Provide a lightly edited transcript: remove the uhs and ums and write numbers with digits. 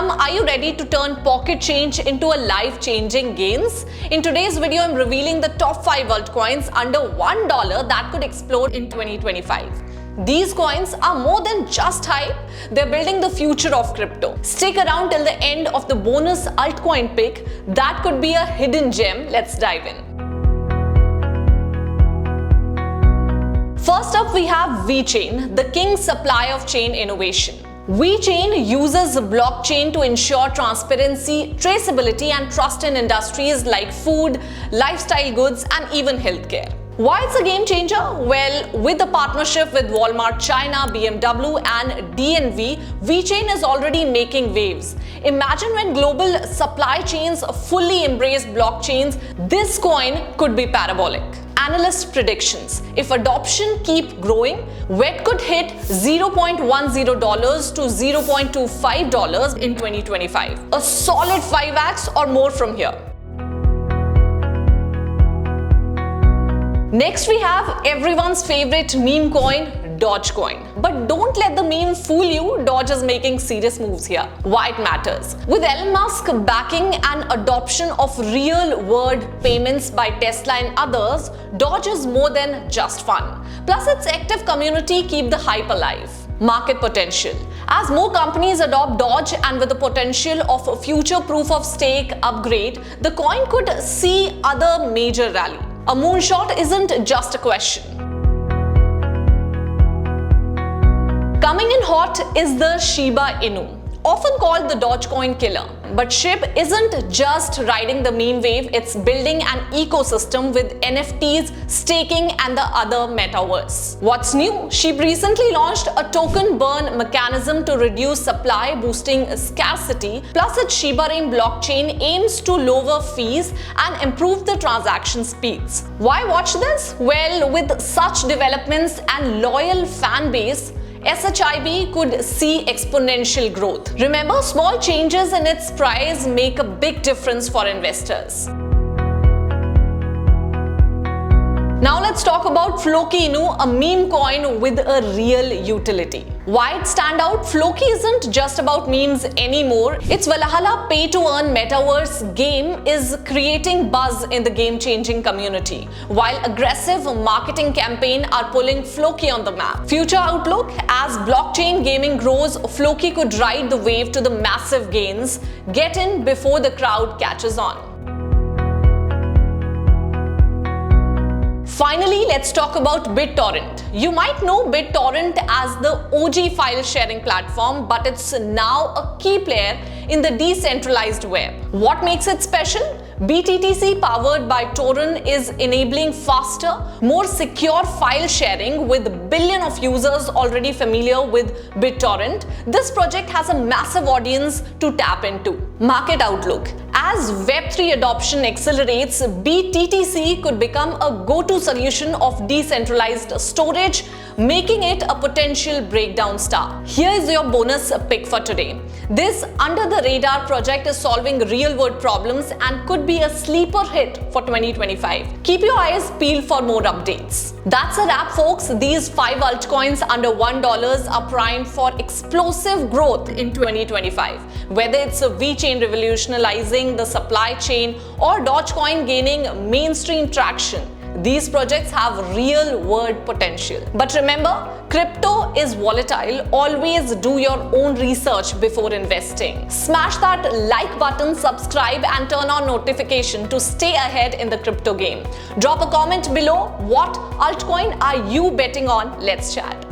Fam, are you ready to turn pocket change into a life-changing gains? In today's video, I'm revealing the top 5 altcoins under $1 that could explode in 2025. These coins are more than just hype, they're building the future of crypto. Stick around till the end of the bonus altcoin pick. That could be a hidden gem. Let's dive in. First up, we have VeChain, the king supply of chain innovation. VeChain uses blockchain to ensure transparency, traceability, and trust in industries like food, lifestyle goods, and even healthcare. Why it's a game changer? Well, with the partnership with Walmart China, BMW, and DNV, VeChain is already making waves. Imagine when global supply chains fully embrace blockchains, this coin could be parabolic. Analyst predictions: if adoption keeps growing, VET could hit $0.10 to $0.25 in 2025. A solid 5x or more from here. Next, we have everyone's favorite meme coin, Dogecoin. But don't let the meme fool you, Doge is making serious moves here. Why it matters? With Elon Musk backing and adoption of real-world payments by Tesla and others, Doge is more than just fun. Plus, its active community keep the hype alive. Market potential. As more companies adopt Doge and with the potential of a future proof of stake upgrade, the coin could see other major rally. A moonshot isn't just a question. Coming in hot is the Shiba Inu, often called the Dogecoin killer. But SHIB isn't just riding the meme wave, it's building an ecosystem with NFTs, staking, and the other metaverse. What's new? SHIB recently launched a token burn mechanism to reduce supply, boosting scarcity. Plus, its Shiba Inu blockchain aims to lower fees and improve the transaction speeds. Why watch this? Well, with such developments and loyal fan base, SHIB could see exponential growth. Remember, small changes in its price make a big difference for investors. Now let's talk about Floki Inu, a meme coin with a real utility. Why it stand out? Floki isn't just about memes anymore. Its Valhalla pay-to-earn metaverse game is creating buzz in the game-changing community, while aggressive marketing campaigns are pulling Floki on the map. Future outlook: as blockchain gaming grows, Floki could ride the wave to the massive gains. Get in before the crowd catches on. Finally, let's talk about BitTorrent. You might know BitTorrent as the OG file sharing platform, but it's now a key player in the decentralized web. What makes it special? BTTC powered by Torrent is enabling faster, more secure file sharing with billions of users already familiar with BitTorrent. This project has a massive audience to tap into. Market outlook: as Web3 adoption accelerates, BTTC could become a go-to solution of decentralized storage, making it a potential breakdown star. Here is your bonus pick for today. This under-the-radar project is solving real-world problems and could be a sleeper hit for 2025. Keep your eyes peeled for more updates. That's a wrap, folks. These 5 altcoins under $1 are primed for explosive growth in 2025. Whether it's a VeChain revolutionizing the supply chain or Dogecoin gaining mainstream traction, these projects have real-world potential. But remember, crypto is volatile. Always do your own research before investing. Smash that like button, subscribe, and turn on notification to stay ahead in the crypto game. Drop a comment below. What altcoin are you betting on? Let's chat.